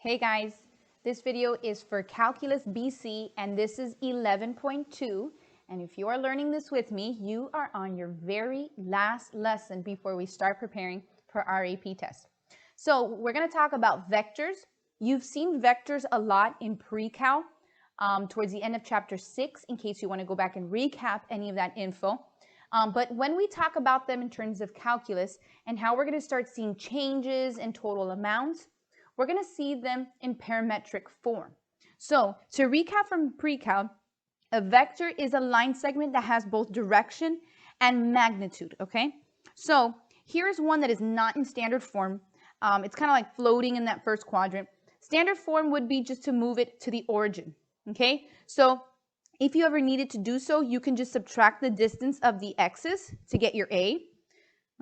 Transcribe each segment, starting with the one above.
Hey guys, this video is for Calculus BC and this is 11.2, and if you are learning this with me, you are on your very last lesson before we start preparing for our AP test. So we're going to talk about vectors. You've seen vectors a lot in Precalc towards the end of chapter 6 in case you want to go back and recap any of that info. But when we talk about them in terms of calculus and how we're going to start seeing changes in total amounts, we're going to see them in parametric form. So to recap from Precalc, a vector is a line segment that has both direction and magnitude, okay? So here's one that is not in standard form. It's kind of like floating in that first quadrant. Standard form would be just to move it to the origin, okay? So if you ever needed to do so, you can just subtract the distance of the x's to get your a,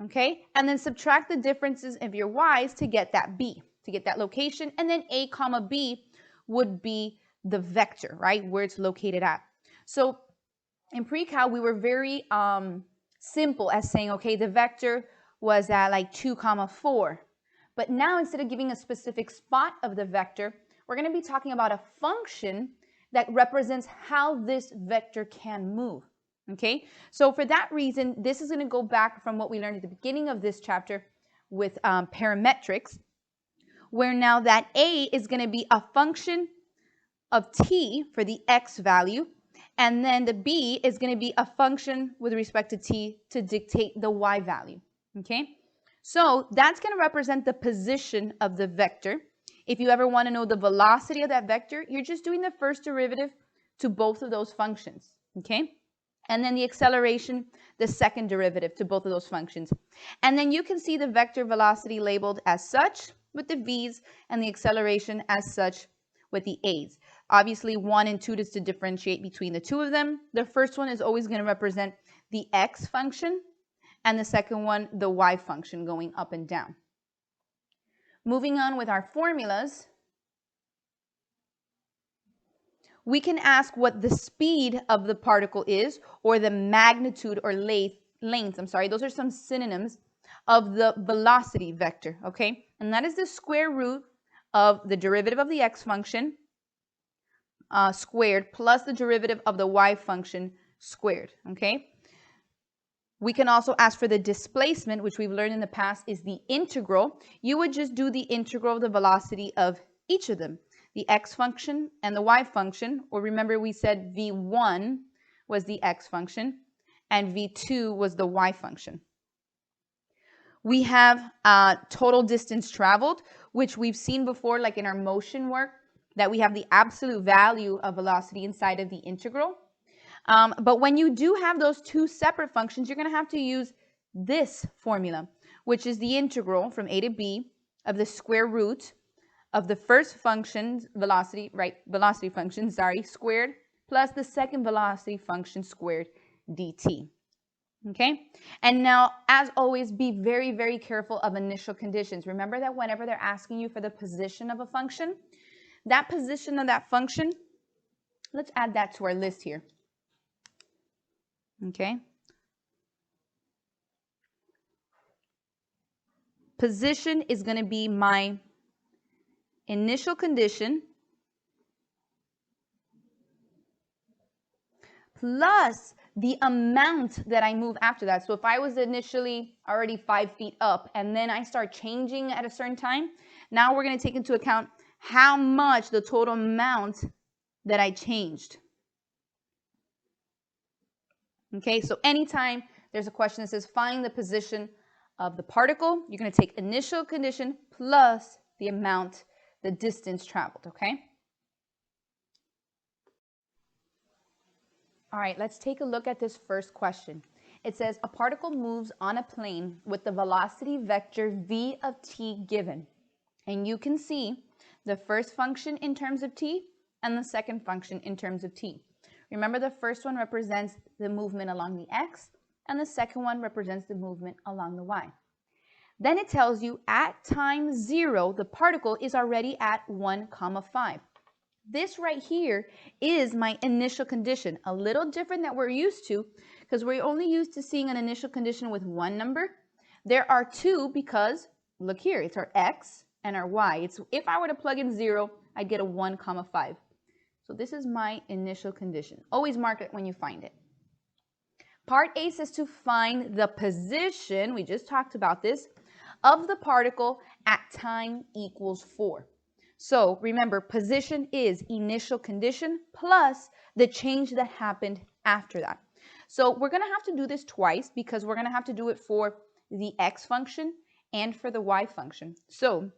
okay? And then subtract the differences of your y's to get that b, to get that location. And then a comma b would be the vector, right, where it's located at. So in Precalc, we were very simple as saying, okay, the vector was at like 2, 4. But now instead of giving a specific spot of the vector, we're going to be talking about a function that represents how this vector can move. Okay, so for that reason, this is going to go back from what we learned at the beginning of this chapter with parametrics, where now that a is going to be a function of t for the x value, and then the b is going to be a function with respect to t to dictate the y value. Okay, so that's going to represent the position of the vector. If you ever want to know the velocity of that vector, you're just doing the first derivative to both of those functions. Okay, and then the acceleration, the second derivative to both of those functions. And then you can see the vector velocity labeled as such with the v's and the acceleration as such with the a's. Obviously, 1 and 2 is to differentiate between the two of them. The first one is always going to represent the x function, and the second one, the y function going up and down. Moving on with our formulas, we can ask what the speed of the particle is, or the magnitude or length, those are some synonyms of the velocity vector, okay? And that is the square root of the derivative of the x function squared plus the derivative of the y function squared, okay? We can also ask for the displacement, which we've learned in the past is the integral. You would just do the integral of the velocity of each of them, the x function and the y function, or remember we said v1 was the x function and v2 was the y function. We have total distance traveled, which we've seen before, like in our motion work, that we have the absolute value of velocity inside of the integral. But when you do have those two separate functions, you're going to have to use this formula, which is the integral from a to b of the square root of the first function's velocity, squared, plus the second velocity function squared dt. Okay? And now, as always, be very, very careful of initial conditions. Remember that whenever they're asking you for the position of a function, that position of that function, let's add that to our list here. Okay? Position is going to be my initial condition plus the amount that I move after that. So if I was initially already 5 feet up and then I start changing at a certain time, now we're going to take into account how much the total amount that I changed. Okay, so anytime there's a question that says find the position of the particle, you're going to take initial condition plus the amount, the distance traveled, okay? All right, let's take a look at this first question. It says a particle moves on a plane with the velocity vector v of t given. And you can see the first function in terms of t and the second function in terms of t. Remember, the first one represents the movement along the x, and the second one represents the movement along the y. Then it tells you at time 0, the particle is already at 1, 5. This right here is my initial condition, a little different than we're used to, because we're only used to seeing an initial condition with one number. There are two because, look here, it's our x and our y. It's if I were to plug in 0, I'd get a 1, 5. So this is my initial condition. Always mark it when you find it. Part A says to find the position, we just talked about this, of the particle at time equals 4. So remember, position is initial condition plus the change that happened after that. So we're going to have to do this twice because we're going to have to do it for the x function and for the y function. So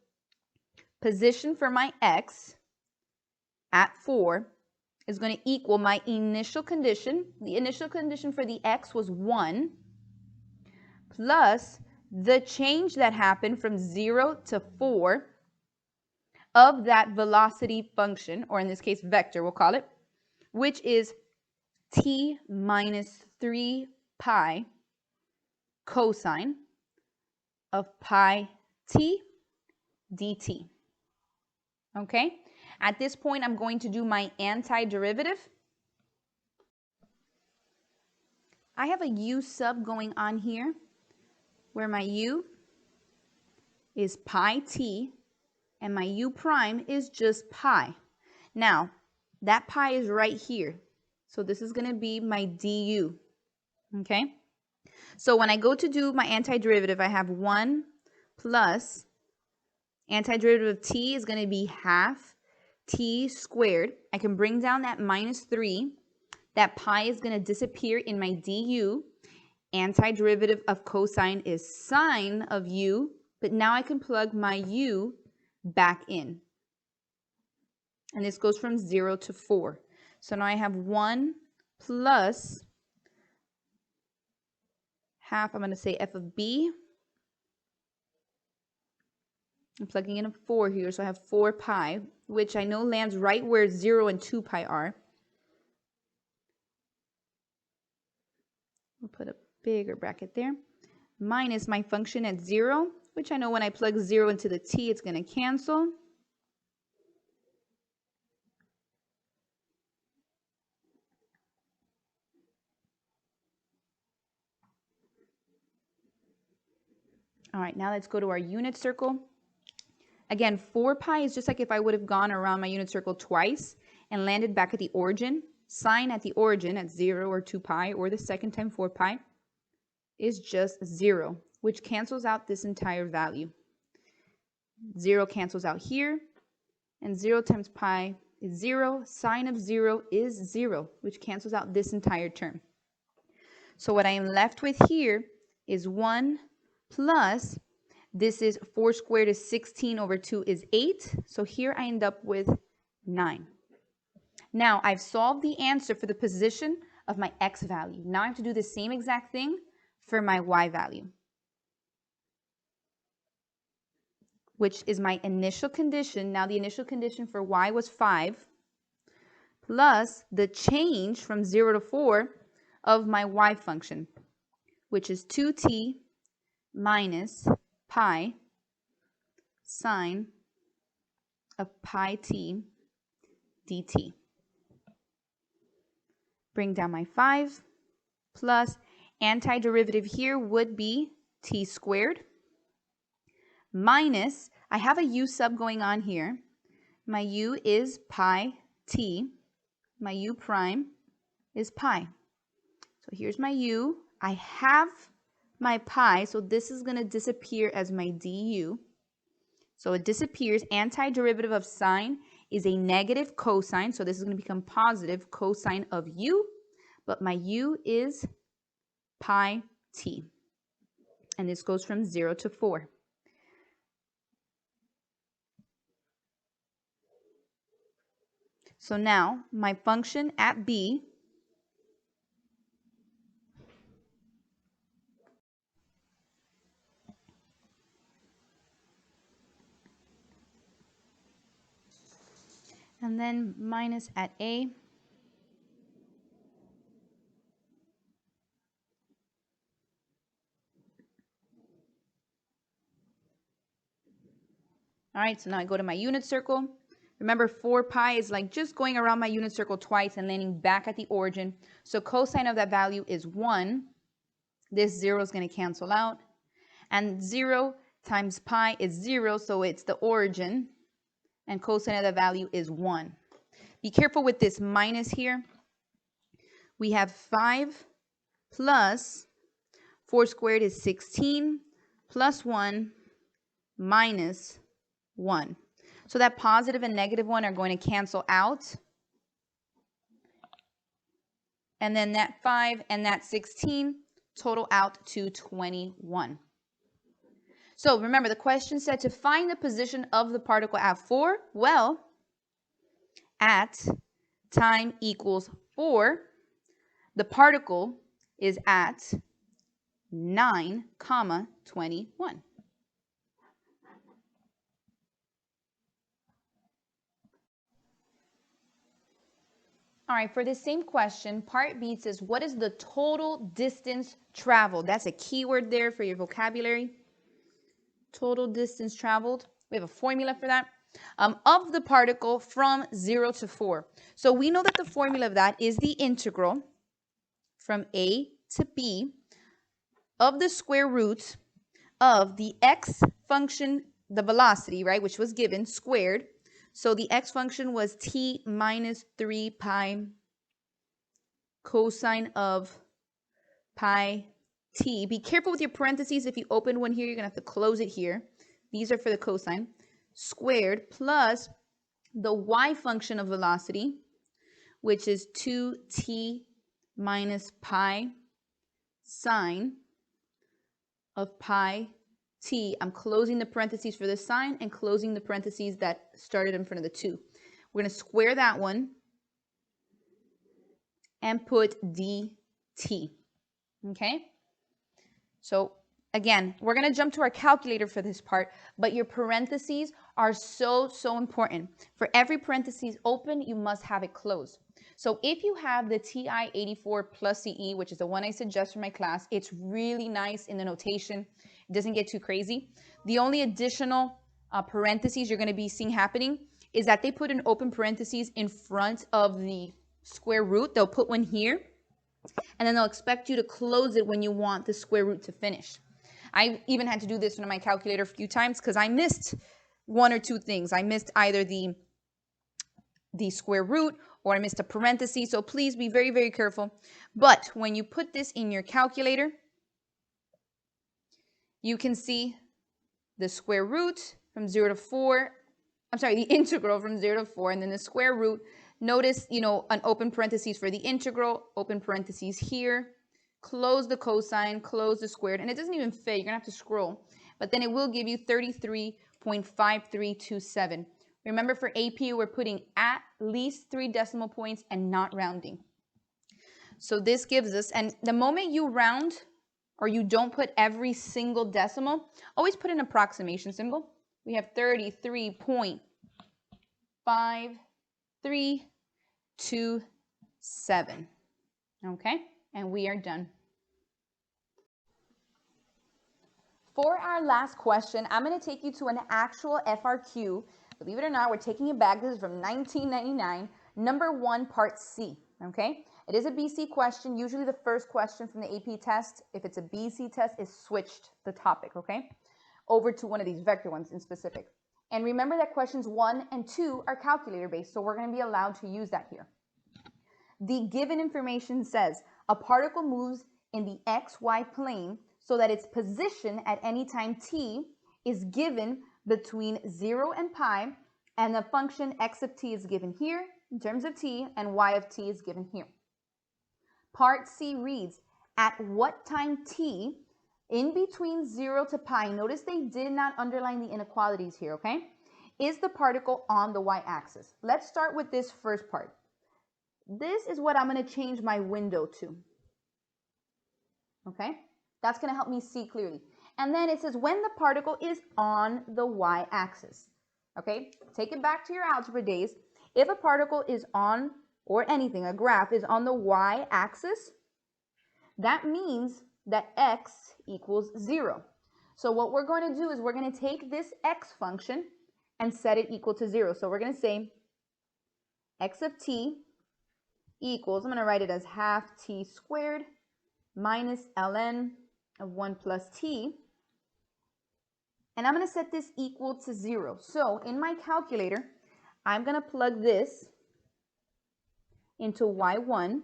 position for my x at 4 is going to equal my initial condition. The initial condition for the x was 1 plus the change that happened from 0 to 4 of that velocity function, or in this case vector we'll call it, which is t minus 3 pi cosine of pi t dt. Okay? At this point, I'm going to do my antiderivative. I have a u sub going on here, where my u is pi t, and my u prime is just pi. Now, that pi is right here. So this is going to be my du. Okay? So when I go to do my antiderivative, I have 1 plus antiderivative of t is going to be half t squared. I can bring down that minus 3. That pi is going to disappear in my du. Antiderivative of cosine is sine of u, but now I can plug my u back in. And this goes from 0 to 4. So now I have 1 plus half, I'm going to say f of b. I'm plugging in a 4 here, so I have 4 pi, which I know lands right where 0 and 2 pi are. We'll put a bigger bracket there. Minus my function at 0, which I know when I plug 0 into the t, it's going to cancel. All right, now let's go to our unit circle. Again, 4 pi is just like if I would have gone around my unit circle twice and landed back at the origin. Sine at the origin at 0 or 2 pi, or the second time 4 pi, is just 0, which cancels out this entire value. 0 cancels out here, and 0 times pi is 0. Sine of 0 is 0, which cancels out this entire term. So what I am left with here is 1 plus, this is 4 squared is 16 over 2 is 8. So here I end up with 9. Now I've solved the answer for the position of my x value. Now I have to do the same exact thing for my y value, which is my initial condition. Now the initial condition for y was 5 plus the change from 0 to 4 of my y function, which is 2t minus pi sine of pi t dt. Bring down my 5 plus antiderivative here would be t squared minus, I have a u sub going on here. My u is pi t. My u prime is pi. So here's my u. I have my pi, so this is going to disappear as my du. So it disappears. Antiderivative of sine is a negative cosine, so this is going to become positive cosine of u, but my u is pi t. And this goes from 0 to 4. So now my function at b and then minus at a. All right, so now I go to my unit circle. Remember, 4 pi is like just going around my unit circle twice and landing back at the origin. So cosine of that value is 1. This 0 is going to cancel out. And 0 times pi is 0, so it's the origin, and cosine of the value is 1. Be careful with this minus here. We have 5 plus 4 squared is 16 plus 1 minus 1. So that positive and negative 1 are going to cancel out. And then that 5 and that 16 total out to 21. So remember, the question said to find the position of the particle at 4. Well, at time equals 4, the particle is at 9, 21. All right, for this same question, part B says, what is the total distance traveled? That's a keyword there for your vocabulary. Total distance traveled. We have a formula for that. Of the particle from 0 to 4. So we know that the formula of that is the integral from A to B of the square root of the x function, the velocity, right, which was given, squared. So the x function was t minus 3 pi cosine of pi t. Be careful with your parentheses. If you open one here, you're going to have to close it here. These are for the cosine. Squared plus the y function of velocity, which is 2t minus pi sine of pi t. I'm closing the parentheses for the sine and closing the parentheses that started in front of the 2. We're going to square that one and put dt. Okay? So again, we're going to jump to our calculator for this part, but your parentheses are so important. For every parentheses open, you must have it closed. So if you have the TI-84 plus CE, which is the one I suggest for my class, it's really nice in the notation. It doesn't get too crazy. The only additional parentheses you're going to be seeing happening is that they put an open parentheses in front of the square root. They'll put one here, and then they'll expect you to close it when you want the square root to finish. I even had to do this on my calculator a few times because I missed one or two things. I missed either the square root or I missed a parenthesis. So please be very careful. But when you put this in your calculator, you can see the square root from 0 to 4. I'm sorry, the integral from 0 to 4, and then the square root. Notice, an open parentheses for the integral, open parentheses here. Close the cosine, close the squared, and it doesn't even fit. You're going to have to scroll. But then it will give you 33.5327. Remember, for AP, we're putting at least 3 decimal points and not rounding. So this gives us, and the moment you round or you don't put every single decimal, always put an approximation symbol. We have 33.5327. Okay, and we are done. For our last question, I'm going to take you to an actual FRQ. Believe it or not, we're taking it back. This is from 1999, number 1, part C. Okay, it is a BC question. Usually the first question from the AP test, if it's a BC test, is switched the topic, okay, over to one of these vector ones in specific. And remember that questions 1 and 2 are calculator based, so we're going to be allowed to use that here. The given information says a particle moves in the XY plane so that its position at any time t is given between 0 and pi, and the function x of t is given here in terms of t, and y of t is given here. Part C reads, at what time t in between 0 to pi, notice they did not underline the inequalities here, okay, is the particle on the y-axis. Let's start with this first part. This is what I'm going to change my window to. Okay, that's going to help me see clearly. And then it says when the particle is on the y-axis. Okay, take it back to your algebra days. If a particle is on, or anything, a graph is on the y-axis, that means that x equals 0. So what we're going to do is we're going to take this x function and set it equal to 0. So we're going to say x of t equals, I'm going to write it as half t squared minus ln of 1 plus t. and I'm going to set this equal to 0. So in my calculator, I'm going to plug this into y1,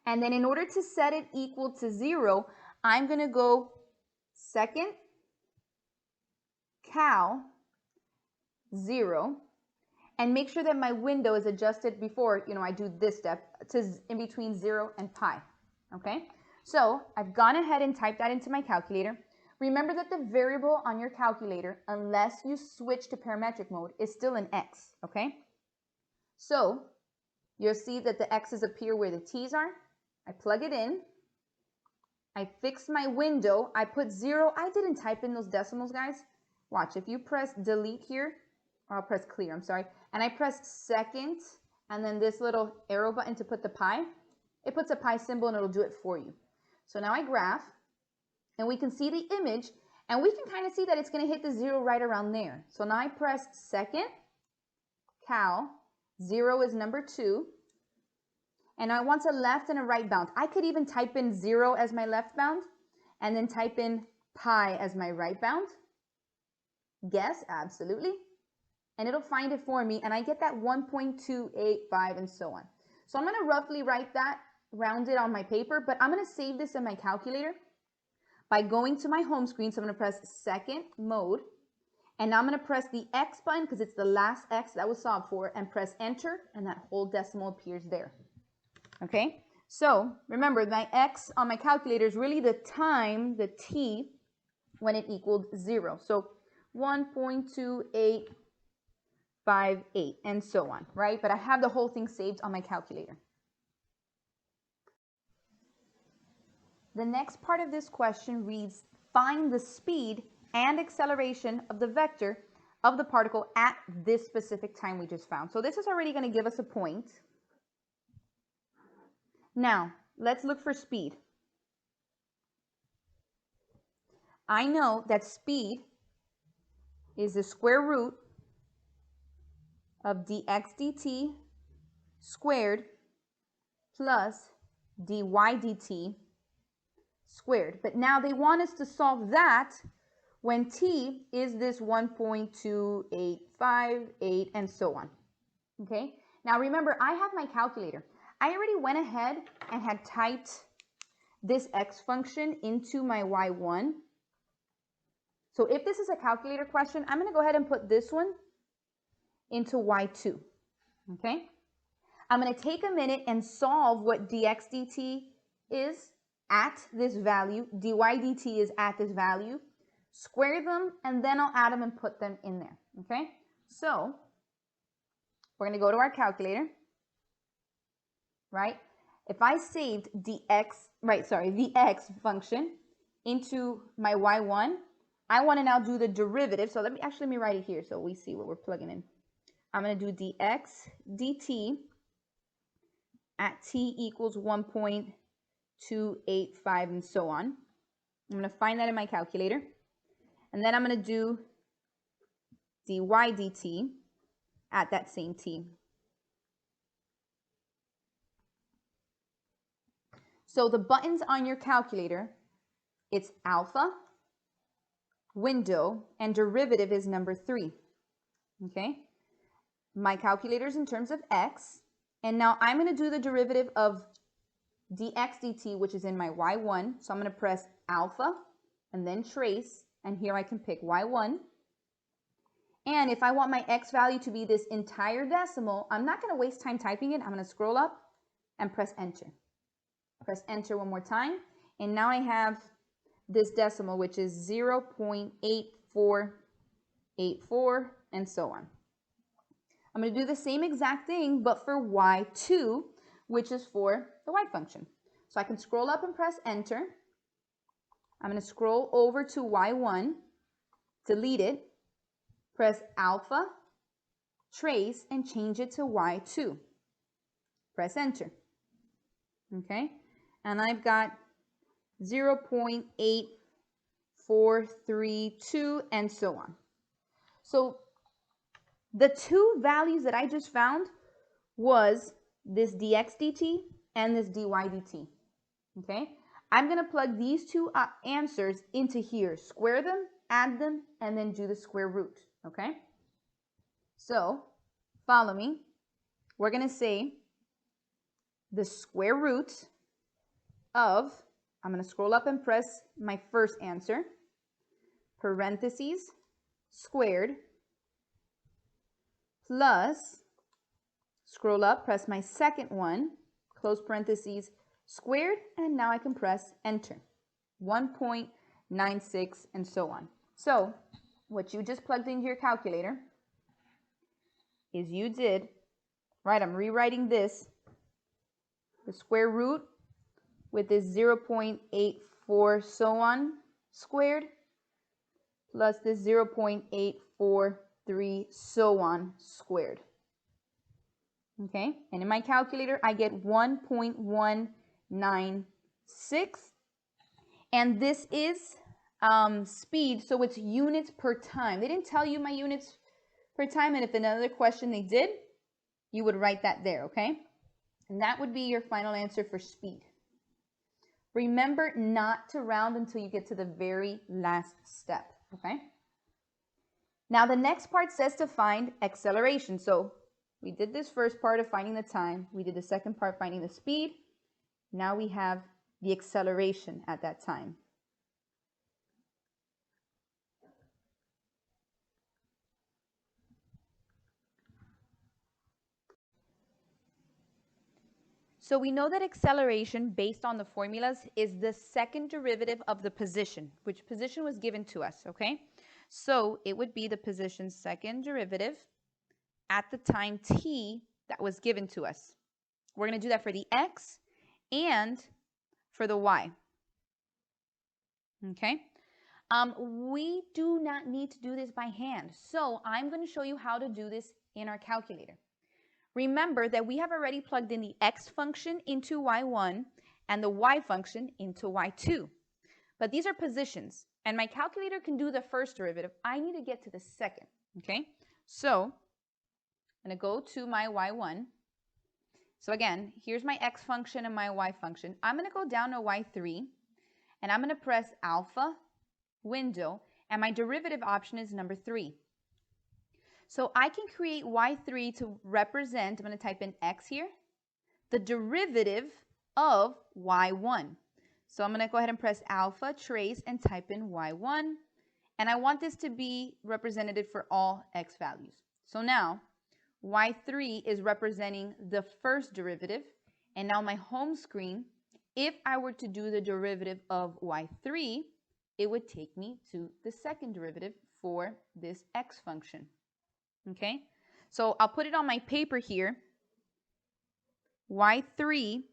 and then in order to set it equal to 0, I'm going to go second cal 0, and make sure that my window is adjusted before, I do this step to in between 0 and pi, okay? So I've gone ahead and typed that into my calculator. Remember that the variable on your calculator, unless you switch to parametric mode, is still an x, okay? So you'll see that the x's appear where the t's are. I plug it in. I fix my window. I put 0. I didn't type in those decimals, guys. Watch, if you press delete here, or I'll press clear, I'm sorry, and I press second, and then this little arrow button to put the pi, it puts a pi symbol and it'll do it for you. So now I graph, and we can see the image, and we can kind of see that it's going to hit the 0 right around there. So now I press second cal, 0 is number 2, and I want a left and a right bound. I could even type in 0 as my left bound, and then type in pi as my right bound. Guess, absolutely. And it'll find it for me, and I get that 1.285 and so on. So I'm going to roughly write that rounded on my paper, but I'm going to save this in my calculator by going to my home screen. So I'm going to press second mode, and now I'm going to press the X button because it's the last X that was solved for, and press enter, and that whole decimal appears there. Okay, so remember, my X on my calculator is really the time, the T, when it equaled 0. So 1.2858 and so on, right? But I have the whole thing saved on my calculator. The next part of this question reads, find the speed and acceleration of the vector of the particle at this specific time we just found. So this is already going to give us a point. Now, let's look for speed. I know that speed is the square root of dx dt squared plus dy dt squared. But now they want us to solve that when t is this 1.2858 and so on. Okay? Now remember, I have my calculator. I already went ahead and had typed this x function into my y1. So if this is a calculator question, I'm going to go ahead and put this one into y2. Okay? I'm going to take a minute and solve what dx dt is at this value, dy dt is at this value, square them, and then I'll add them and put them in there. Okay? So we're going to go to our calculator. Right? If I saved the x function into my y1, I want to now do the derivative. So let me write it here so we see what we're plugging in. I'm going to do dx dt at t equals 1.285 and so on. I'm going to find that in my calculator. And then I'm going to do dy dt at that same t. So the buttons on your calculator, it's alpha, window, and derivative is number 3. Okay? My calculator is in terms of x, and now I'm going to do the derivative of dx dt, which is in my y1. So I'm going to press alpha and then trace, and here I can pick y1. And if I want my x value to be this entire decimal, I'm not going to waste time typing it. I'm going to scroll up and press enter. Press enter one more time, and now I have this decimal, which is 0.8484 and so on. I'm going to do the same exact thing, but for y2, which is for the y function. So I can scroll up and press enter. I'm going to scroll over to y1, delete it, press alpha, trace, and change it to y2. Press enter. Okay? And I've got 0.8432 and so on. So the two values that I just found was this dx dt and this dy dt. Okay? I'm going to plug these two answers into here, square them, add them, and then do the square root, okay? So follow me. We're going to say the square root of, I'm going to scroll up and press my first answer, parentheses, squared, plus, scroll up, press my second one, close parentheses, squared, and now I can press enter. 1.96 and so on. So what you just plugged into your calculator is you did, right, I'm rewriting this, the square root with this 0.84 so on squared plus this 0.843 so on squared. Okay, and in my calculator I get 1.196, and this is speed, so it's units per time. They didn't tell you my units per time, and if another question they did, you would write that there, okay? And that would be your final answer for speed. Remember not to round until you get to the very last step, okay? Now the next part says to find acceleration. So we did this first part of finding the time. We did the second part finding the speed. Now we have the acceleration at that time. So we know that acceleration, based on the formulas, is the second derivative of the position, which position was given to us, okay? So it would be the position's second derivative at the time t that was given to us. We're going to do that for the x and for the y, okay? We do not need to do this by hand, so I'm going to show you how to do this in our calculator. Remember that we have already plugged in the x function into y1 and the y function into y2. But these are positions, and my calculator can do the first derivative. I need to get to the second, okay? So I'm going to go to my y1. So again, here's my x function and my y function. I'm going to go down to y3, and I'm going to press alpha, window, and my derivative option is number 3. So I can create y3 to represent, I'm going to type in x here, the derivative of y1. So I'm going to go ahead and press alpha, trace, and type in y1. And I want this to be represented for all x values. So now y3 is representing the first derivative. And now my home screen, if I were to do the derivative of y3, it would take me to the second derivative for this x function. Okay, so I'll put it on my paper here. Y3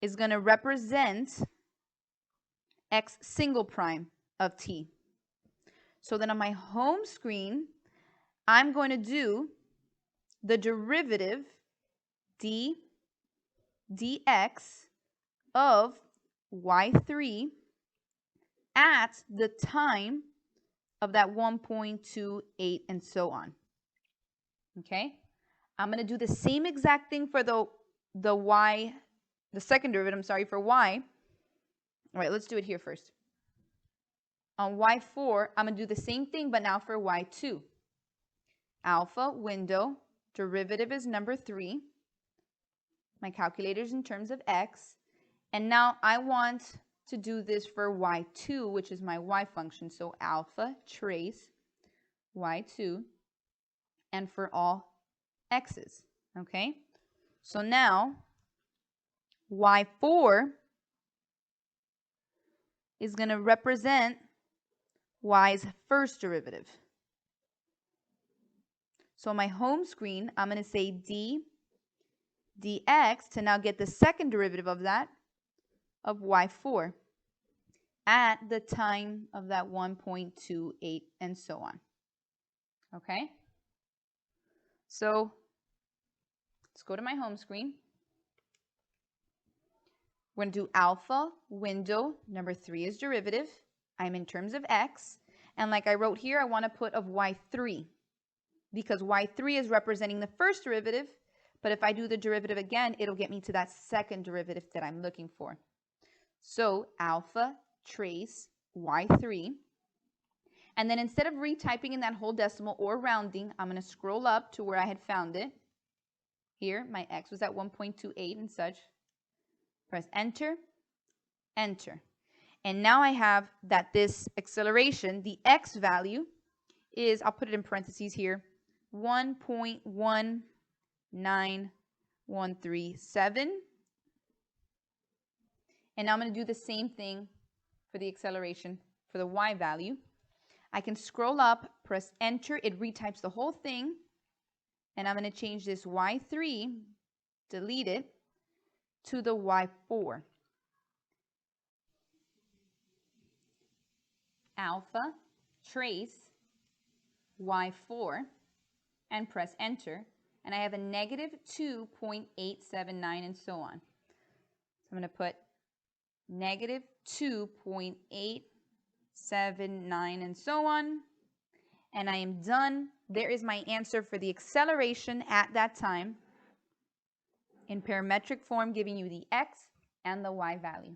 is going to represent x single prime of t. So then on my home screen, I'm going to do the derivative d dx of y3 at the time of that 1.28 and so on. Okay, I'm going to do the same exact thing for the second derivative, I'm sorry, for y. All right, let's do it here first. On y4, I'm going to do the same thing, but now for y2. Alpha, window, derivative is number 3. My calculator's in terms of x. And now I want to do this for y2, which is my y function. So alpha, trace, y2. And for all x's, okay? So now y4 is going to represent y's first derivative. So on my home screen, I'm going to say d dx to now get the second derivative of that, of y4, at the time of that 1.28 and so on, okay? So let's go to my home screen. We're going to do alpha, window, number 3 is derivative. I'm in terms of x. And like I wrote here, I want to put of y3 because y3 is representing the first derivative. But if I do the derivative again, it'll get me to that second derivative that I'm looking for. So alpha, trace, y3. And then instead of retyping in that whole decimal or rounding, I'm going to scroll up to where I had found it. Here, my x was at 1.28 and such. Press enter, enter. And now I have that this acceleration, the x value, is, I'll put it in parentheses here, 1.19137. And now I'm going to do the same thing for the acceleration for the y value. I can scroll up, press enter, it retypes the whole thing, and I'm going to change this y3, delete it, to the y4. Alpha, trace, y4, and press enter, and I have a negative 2.879 and so on. So I'm going to put negative 2.879 and so on, and I am done. There is my answer for the acceleration at that time in parametric form, giving you the x and the y value.